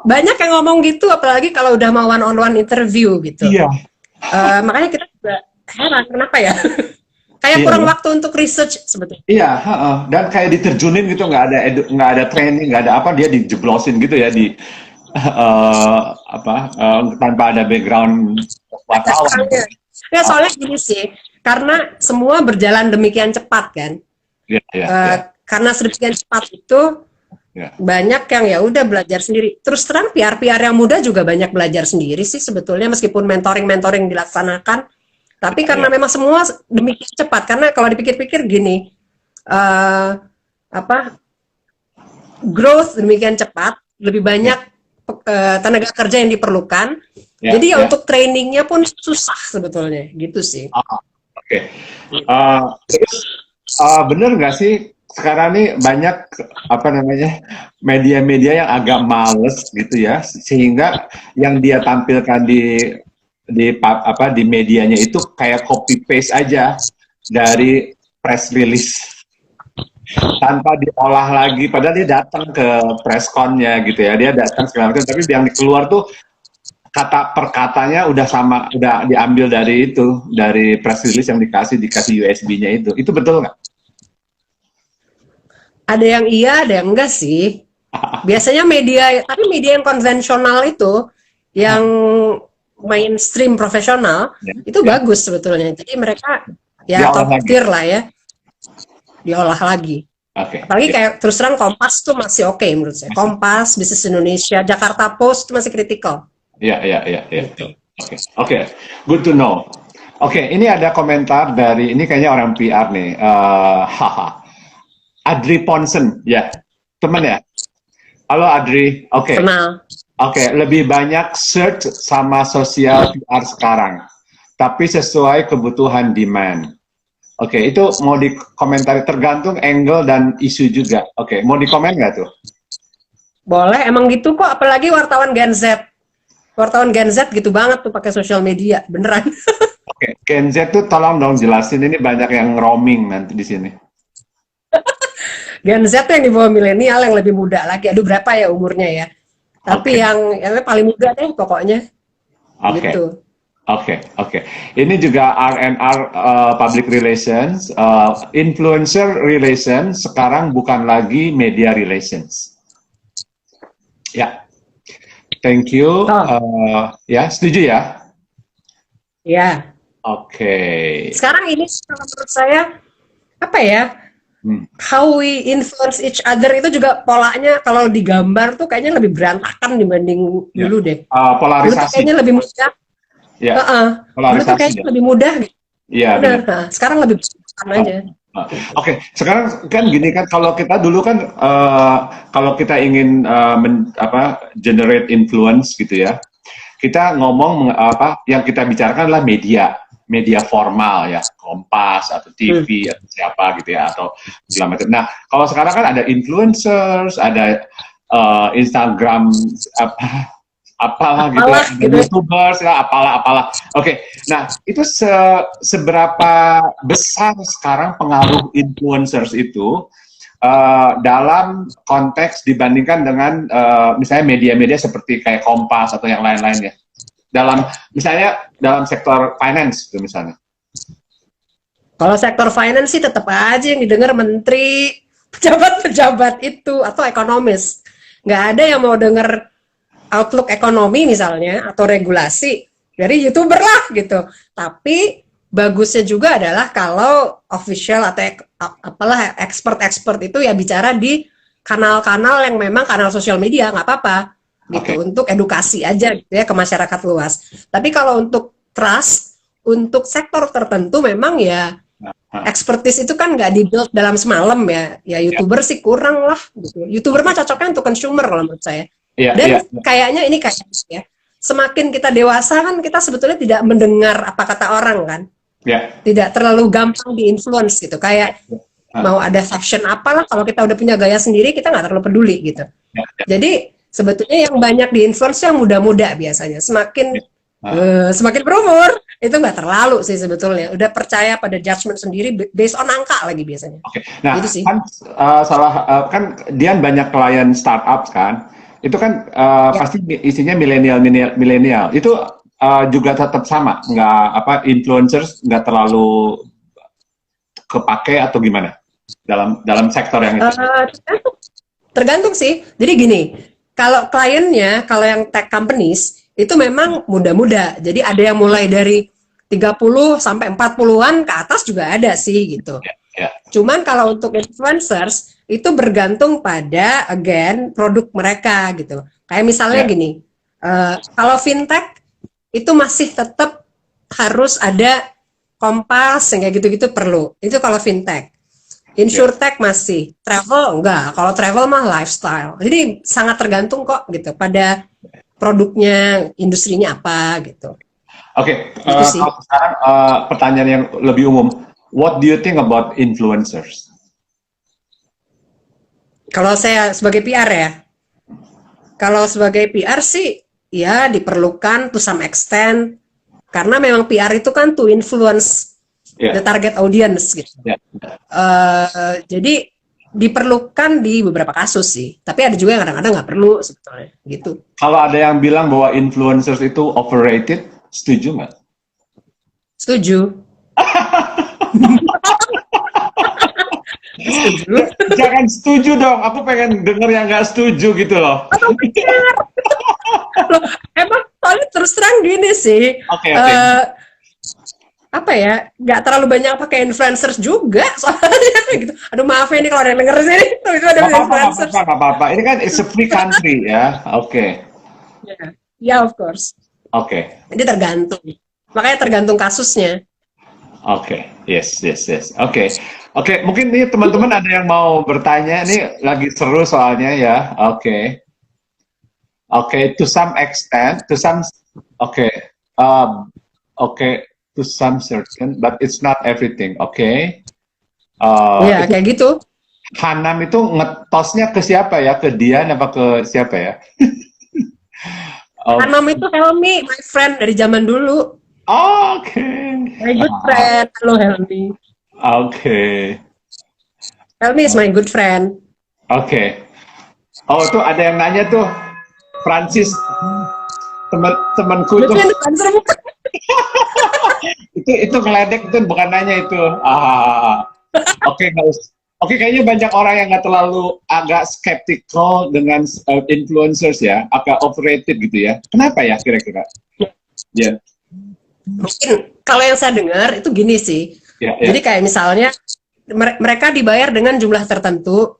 Banyak yang ngomong gitu, apalagi kalau udah mau one-on-one interview gitu. Iya. Makanya kita juga heran kenapa ya? Kayak kurang waktu untuk research sebetulnya. Iya, dan kayak diterjunin gitu, nggak ada training, nggak ada apa, dia dijeblosin gitu ya tanpa ada background wartawan. Soalnya gini sih, karena semua berjalan demikian cepat kan. Iya. karena sedemikian cepat itu banyak yang ya udah belajar sendiri. Terus terang PR yang muda juga banyak belajar sendiri sih sebetulnya, meskipun mentoring dilaksanakan. Tapi karena memang semua demikian cepat, karena kalau dipikir-pikir gini, growth demikian cepat, lebih banyak tenaga kerja yang diperlukan. Jadi untuk trainingnya pun susah sebetulnya, gitu sih. Oke. Terus bener nggak sih sekarang nih banyak media-media yang agak males gitu ya, sehingga yang dia tampilkan di medianya itu kayak copy paste aja dari press release tanpa diolah lagi, padahal dia datang ke press con-nya gitu ya, dia datang segala macam, tapi yang keluar tuh kata per katanya udah diambil dari press release yang dikasih USB-nya itu betul nggak? Ada yang iya, ada yang enggak sih. Biasanya media yang konvensional itu, yang mainstream profesional, itu bagus sebetulnya. Jadi mereka top tier lah ya, diolah lagi. Apalagi kayak terus terang Kompas tuh masih oke menurut saya. Kompas, Bisnis Indonesia, Jakarta Post itu masih kritikal. Iya. Oke. Good to know. Oke, ini ada komentar dari, ini kayaknya orang PR nih. Adri Ponsen, ya, teman ya. Halo Adri, oke. Kenal. Oke, lebih banyak search sama sosial PR sekarang, tapi sesuai kebutuhan demand. Oke, itu mau dikomentari, tergantung angle dan isu juga. Oke, mau dikomen nggak tuh? Boleh, emang gitu kok, apalagi wartawan Gen Z. Wartawan Gen Z gitu banget tuh pakai sosial media, beneran. Oke, Gen Z tuh tolong dong jelasin, ini banyak yang roaming nanti di sini. Gen Z yang di bawah milenial yang lebih muda lagi, aduh berapa ya umurnya ya. Tapi yang paling muda deh pokoknya. Gitu. Oke. Ini juga R&R Public Relations, Influencer Relations sekarang bukan lagi Media Relations. Ya, thank you. Ya, setuju ya? Ya. Oke. Sekarang ini menurut saya apa ya? How we influence each other itu juga polanya kalau digambar tuh kayaknya lebih berantakan dibanding dulu deh. Polarisasi. Kayaknya lebih mudah. Polarisasi. Dulu kayaknya lebih mudah. Iya. Nah, sekarang lebih berantakan aja. Oke, sekarang kan gini kan, kalau kita dulu kan kalau kita ingin generate influence gitu ya, kita ngomong yang kita bicarakan adalah media formal ya, Kompas atau TV atau siapa gitu ya, atau segala macam. Nah, kalau sekarang kan ada influencers, ada Instagram apalah gitu, ada YouTubers ya, apalah. Oke. Nah, itu seberapa besar sekarang pengaruh influencers itu dalam konteks dibandingkan dengan misalnya media-media seperti kayak Kompas atau yang lain-lainnya? Misalnya dalam sektor finance itu misalnya. Kalau sektor finance sih tetap aja yang didengar menteri, pejabat-pejabat itu atau ekonomis. Nggak ada yang mau dengar outlook ekonomi misalnya atau regulasi dari YouTuber lah gitu. Tapi bagusnya juga adalah kalau official atau apalah expert itu ya bicara di kanal-kanal yang memang kanal sosial media, nggak apa-apa. Gitu, untuk edukasi aja gitu ya ke masyarakat luas. Tapi kalau untuk trust, untuk sektor tertentu memang ya expertise itu kan nggak di-build dalam semalam ya. Ya YouTuber sih kurang lah gitu. YouTuber mah cocoknya untuk consumer kalau menurut saya. Dan kayaknya ini ya, semakin kita dewasa kan kita sebetulnya tidak mendengar apa kata orang kan. Tidak terlalu gampang di-influence gitu. Kayak mau ada fashion apalah, kalau kita udah punya gaya sendiri kita nggak terlalu peduli gitu. Jadi sebetulnya yang banyak di-influence yang muda-muda biasanya. Semakin berumur, itu nggak terlalu sih sebetulnya. Udah percaya pada judgement sendiri, based on angka lagi biasanya. Nah, gitu sih. Kan, kan Dian banyak klien startup kan? Itu kan pasti isinya milenial. Itu juga tetap sama? Nggak, influencers nggak terlalu kepake atau gimana? Dalam sektor yang itu? Tergantung sih. Jadi gini, kalau kliennya, kalau yang tech companies, itu memang muda-muda. Jadi ada yang mulai dari 30 sampai 40-an ke atas juga ada sih gitu. Cuman kalau untuk influencers itu bergantung pada produk mereka gitu. Kayak misalnya gini, kalau fintech itu masih tetap harus ada Kompas yang kayak gitu-gitu perlu. Itu kalau fintech. Insurtech masih, travel enggak. Kalau travel mah lifestyle. Jadi sangat tergantung kok gitu pada produknya, industrinya apa gitu. Oke, sekarang pertanyaan yang lebih umum. What do you think about influencers? Kalau saya sebagai PR ya, kalau sebagai PR sih ya diperlukan to some extent, karena memang PR itu kan to influence the target audience gitu. Jadi diperlukan di beberapa kasus sih, tapi ada juga yang kadang-kadang nggak perlu sebetulnya gitu. Kalau ada yang bilang bahwa influencers itu overrated, setuju nggak? Setuju. Setuju. Jangan setuju dong, aku pengen denger yang nggak setuju gitu loh. Loh, emang soalnya terus terang gini sih. Apa ya, nggak terlalu banyak pakai influencers juga soalnya gitu. Aduh maaf ya nih kalau ada yang denger sini, itu ada influencers. Apa-apa. Ini kan it's a free country ya. Ya, of course. Jadi tergantung. Makanya tergantung kasusnya. Yes. Oke, mungkin nih teman-teman ada yang mau bertanya, nih lagi seru soalnya ya. To some extent, to some certain, but it's not everything, kayak gitu. Hanam itu ngetosnya ke siapa ya? Ke Dian apa ke siapa ya? Hanam itu Helmi, my friend dari zaman dulu. My good friend. Halo Helmi. Helmi is my good friend. Tuh ada yang nanya tuh, Francis, temanku tuh. itu ngeledek itu bukan nanya itu. Kayaknya banyak orang yang nggak terlalu agak skeptical dengan influencers ya, agak overrated gitu ya. Kenapa ya kira-kira? Mungkin kalau yang saya dengar itu gini sih. Jadi kayak misalnya mereka dibayar dengan jumlah tertentu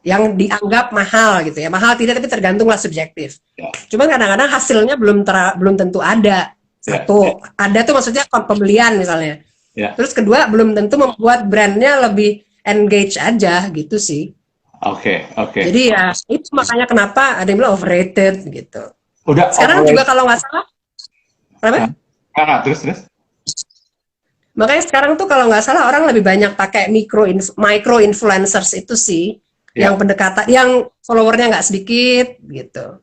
yang dianggap mahal gitu ya. Mahal tidak, tapi tergantung lah, subjektif. Cuma kadang-kadang hasilnya belum tentu ada. Satu, ada tuh maksudnya pembelian misalnya. Terus kedua, belum tentu membuat brandnya lebih engage aja gitu sih. Jadi ya itu makanya kenapa ada yang bilang overrated gitu. Sekarang juga kalau nggak salah, terus. Makanya sekarang tuh kalau nggak salah orang lebih banyak pakai micro influencers itu sih, yang pendekatan, yang followernya nggak sedikit gitu.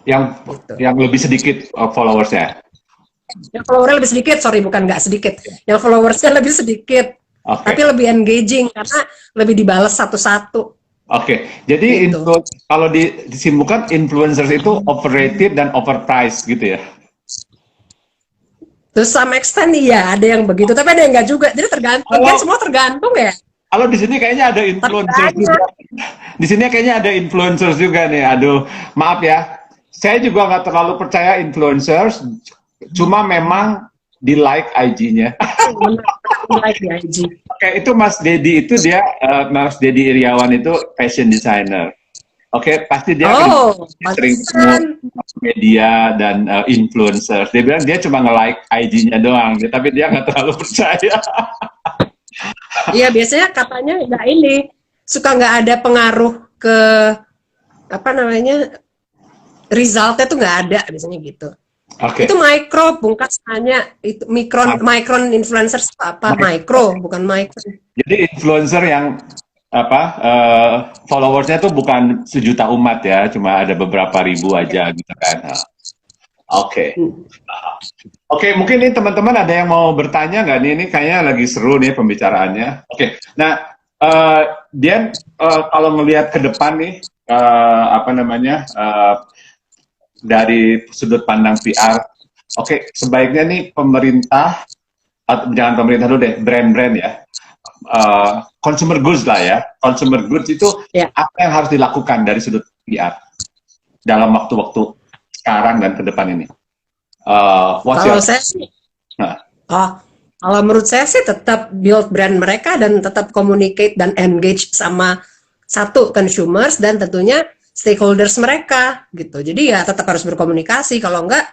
Yang lebih sedikit followersnya. Yang followernya lebih sedikit, bukan nggak sedikit. Yang followersnya lebih sedikit, tapi lebih engaging karena lebih dibalas satu-satu. Jadi gitu. Kalau disimpulkan influencers itu overrated dan overpriced gitu ya? To some extent iya, ada yang begitu, tapi ada yang nggak juga. Jadi tergantung, kan semua tergantung ya. Kalau di sini kayaknya ada influencers juga. Di sini kayaknya ada influencers juga nih. Aduh, maaf ya. Saya juga nggak terlalu percaya influencers. Cuma memang di like IG-nya. Like di IG. Itu Mas Dedi itu dia, Mas Dedi Iriawan itu fashion designer. Pasti dia sering ketemu media dan influencers. Dia bilang dia cuma nge-like IG-nya doang, tapi dia nggak terlalu percaya. Iya, biasanya katanya suka nggak ada pengaruh ke resultnya tuh nggak ada biasanya gitu. Itu micro, Bungkas tanya, itu micron influencers apa? Micro, bukan micro. Jadi influencer yang followersnya tuh bukan sejuta umat ya, cuma ada beberapa ribu aja gitu kan. Mungkin nih teman-teman ada yang mau bertanya nggak nih? Ini kayaknya lagi seru nih pembicaraannya. Nah Dian, kalau ngelihat ke depan nih, dari sudut pandang PR, sebaiknya nih pemerintah, jangan pemerintah dulu deh, brand-brand ya, consumer goods lah ya, consumer goods itu apa yang harus dilakukan dari sudut PR dalam waktu-waktu sekarang dan ke depan ini? Kalau saya sih, Kalau menurut saya sih tetap build brand mereka dan tetap communicate dan engage sama satu consumers dan tentunya stakeholders mereka gitu. Jadi ya tetap harus berkomunikasi. Kalau enggak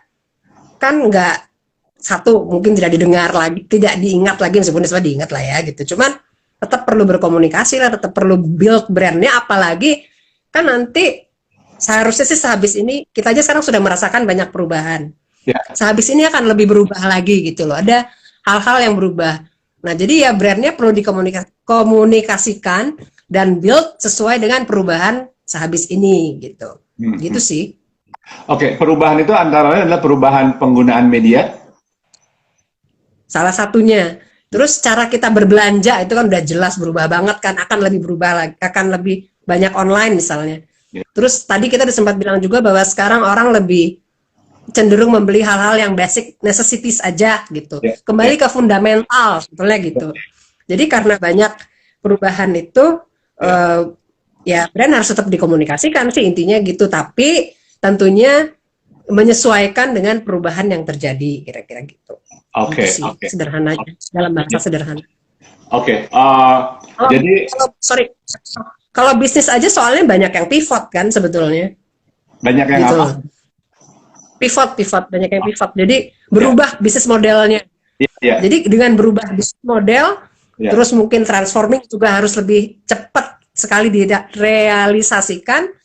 kan enggak, satu mungkin tidak didengar lagi, tidak diingat lagi, meskipun sebenarnya diingat lah ya gitu. Cuman tetap perlu berkomunikasi lah, tetap perlu build brandnya. Apalagi kan nanti seharusnya sih sehabis ini kita aja sekarang sudah merasakan banyak perubahan. Sehabis ini akan lebih berubah lagi gitu loh. Ada hal-hal yang berubah. Nah, jadi ya brandnya perlu dikomunikasikan dan build sesuai dengan perubahan sehabis ini gitu. Gitu sih. Oke, perubahan itu antara lain adalah perubahan penggunaan media. Salah satunya. Terus cara kita berbelanja itu kan udah jelas berubah banget kan, akan lebih berubah lagi, akan lebih banyak online misalnya. Terus tadi kita sempat bilang juga bahwa sekarang orang lebih cenderung membeli hal-hal yang basic necessities aja gitu. Kembali ke fundamental sebetulnya gitu. Jadi karena banyak perubahan itu ya brand harus tetap dikomunikasikan sih intinya gitu, tapi tentunya menyesuaikan dengan perubahan yang terjadi kira-kira gitu. Oke. Sederhananya dalam bahasa sederhana. Jadi kalau bisnis aja soalnya banyak yang pivot kan sebetulnya. Banyak yang gitu. apa? Pivot banyak yang pivot. Jadi berubah bisnis modelnya. Jadi dengan berubah bisnis model, terus mungkin transforming juga harus lebih cepat sekali direalisasikan.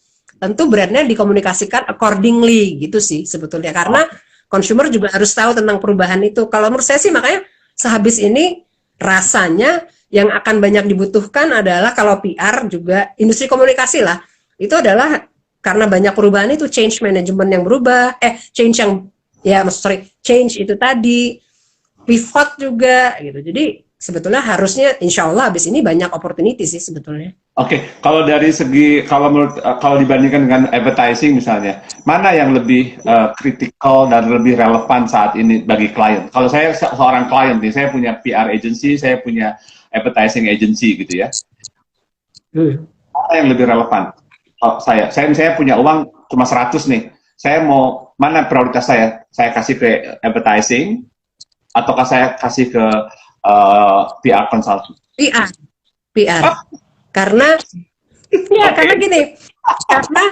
Tentu brandnya dikomunikasikan accordingly gitu sih sebetulnya, karena consumer juga harus tahu tentang perubahan itu. Kalau menurut saya sih makanya sehabis ini rasanya yang akan banyak dibutuhkan adalah kalau PR juga industri komunikasi lah, itu adalah karena banyak perubahan itu change management yang berubah, change itu tadi, pivot juga gitu. Jadi sebetulnya harusnya insya Allah habis ini banyak opportunity sih sebetulnya. Oke, kalau dari segi kalau dibandingkan dengan advertising misalnya, mana yang lebih critical dan lebih relevan saat ini bagi klien? Kalau saya seorang klien nih, saya punya PR agency, saya punya advertising agency gitu ya. Mana yang lebih relevan? Saya punya uang cuma 100 nih. Saya mau, mana prioritas saya? Saya kasih ke advertising ataukah saya kasih ke PR consultant? PR. Karena karena gini, karena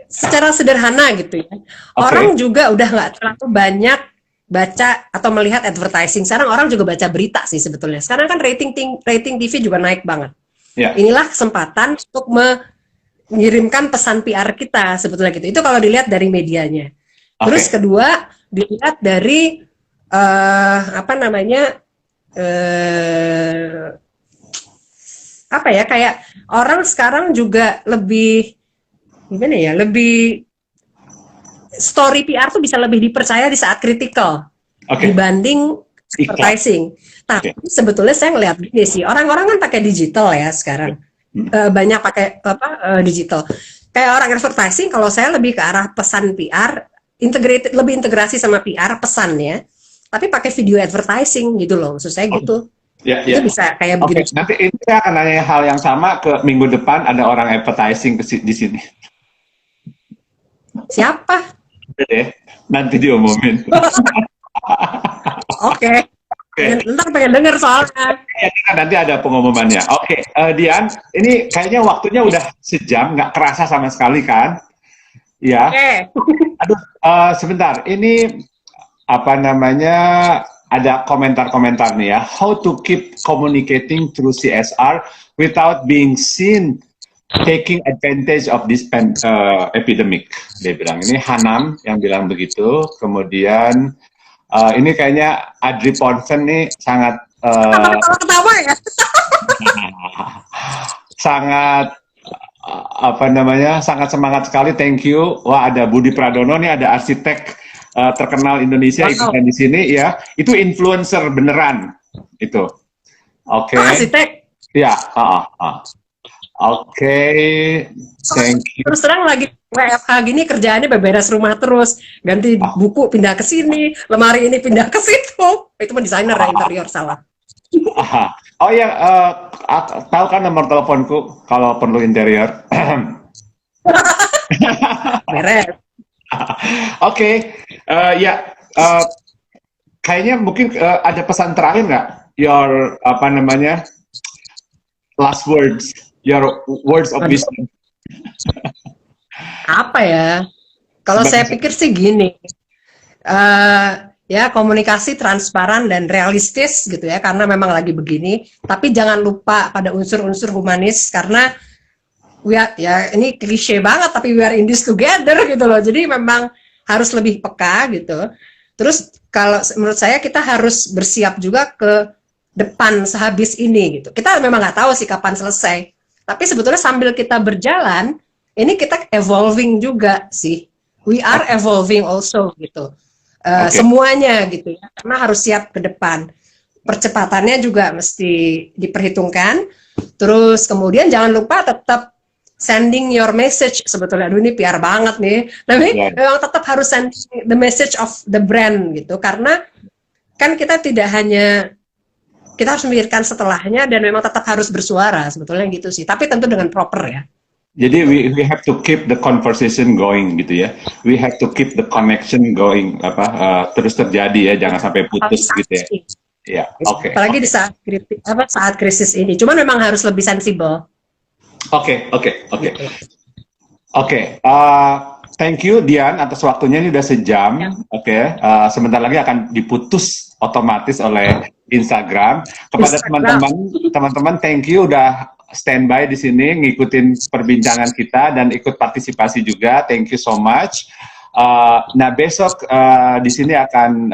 secara sederhana gitu ya, orang juga udah nggak terlalu banyak baca atau melihat advertising. Sekarang orang juga baca berita sih sebetulnya. Sekarang kan rating TV juga naik banget. Inilah kesempatan untuk mengirimkan pesan PR kita sebetulnya gitu. Itu kalau dilihat dari medianya. Terus kedua dilihat dari kayak orang sekarang juga lebih gimana ya, lebih story PR tuh bisa lebih dipercaya di saat kritikal dibanding advertising. Tapi sebetulnya saya ngelihat gini sih, orang-orang kan pakai digital ya sekarang, banyak pakai digital. Kayak orang advertising, kalau saya lebih ke arah pesan PR, lebih integrasi sama PR pesannya, tapi pakai video advertising gitu loh, maksud saya gitu. Itu bisa kayak begini. Nanti ini saya akan nanya hal yang sama ke minggu depan, ada orang advertising di sini. Siapa? Nanti diumumin. Oke. Ntar pengen denger soalnya. Nanti ada pengumumannya. Dian, ini kayaknya waktunya udah sejam, nggak kerasa sama sekali kan? Ya. Aduh, sebentar. Ini apa namanya? Ada komentar-komentar nih ya. How to keep communicating through CSR without being seen taking advantage of this epidemic. Dia bilang, ini Hanam yang bilang begitu. Kemudian ini kayaknya Adri Ponsen nih sangat ketawa ya. sangat sangat semangat sekali. Thank you. Wah, ada Budi Pradono nih, ada arsitek terkenal Indonesia ikutan di sini ya. Itu influencer beneran itu. Arsitek. Ya, thank you. Terus terang lagi WFH gini kerjaannya beberes rumah terus, ganti buku pindah ke sini, lemari ini pindah ke situ. Itu mah desainer ya, interior salah. Oh ya, tahu kan nomor teleponku kalau perlu interior. Beres. kayaknya mungkin ada pesan terakhir nggak? Your apa namanya last words, your words of wisdom. Apa ya? Kalau saya pikir sih gini, ya komunikasi transparan dan realistis gitu ya, karena memang lagi begini. Tapi jangan lupa pada unsur-unsur humanis, karena ya ini klise banget, tapi we are in this together gitu loh. Jadi memang harus lebih peka gitu. Terus kalau menurut saya kita harus bersiap juga ke depan sehabis ini gitu. Kita memang nggak tahu sih kapan selesai. Tapi sebetulnya sambil kita berjalan, ini kita evolving juga sih. We are evolving also gitu. Semuanya gitu ya. Karena harus siap ke depan. Percepatannya juga mesti diperhitungkan. Terus kemudian jangan lupa tetap sending your message. Sebetulnya, aduh ini PR banget nih. Tapi memang tetap harus send the message of the brand gitu. Karena kan kita tidak hanya, kita harus memikirkan setelahnya dan memang tetap harus bersuara sebetulnya gitu sih. Tapi tentu dengan proper ya. Jadi we have to keep the conversation going gitu ya. We have to keep the connection going, terus terjadi ya, jangan sampai putus gitu ya. Ya, oke. Apalagi di saat krisis ini. Cuman memang harus lebih sensibel. Oke. Thank you Dian atas waktunya, ini udah sejam. Ya. Sebentar lagi akan diputus otomatis oleh Instagram. Kepada teman-teman, thank you udah standby di sini ngikutin perbincangan kita dan ikut partisipasi juga. Thank you so much. Nah besok di sini akan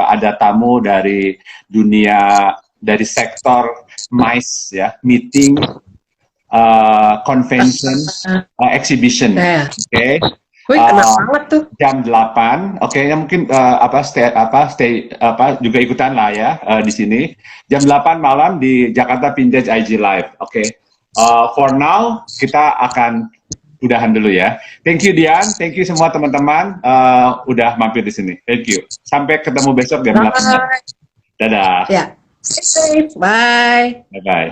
ada tamu dari dunia, dari sektor MICE ya, meeting, convention, exhibition. Oke. Kenapa banget tuh? Jam 8, ya mungkin stay juga ikutan lah ya di sini. Jam 8 malam di Jakarta Vintage IG Live. For now kita akan udahan dulu ya. Thank you Dian, thank you semua teman-teman udah mampir di sini. Thank you. Sampai ketemu besok jam 8. Dadah. Ya. Stay safe. Bye. Bye bye.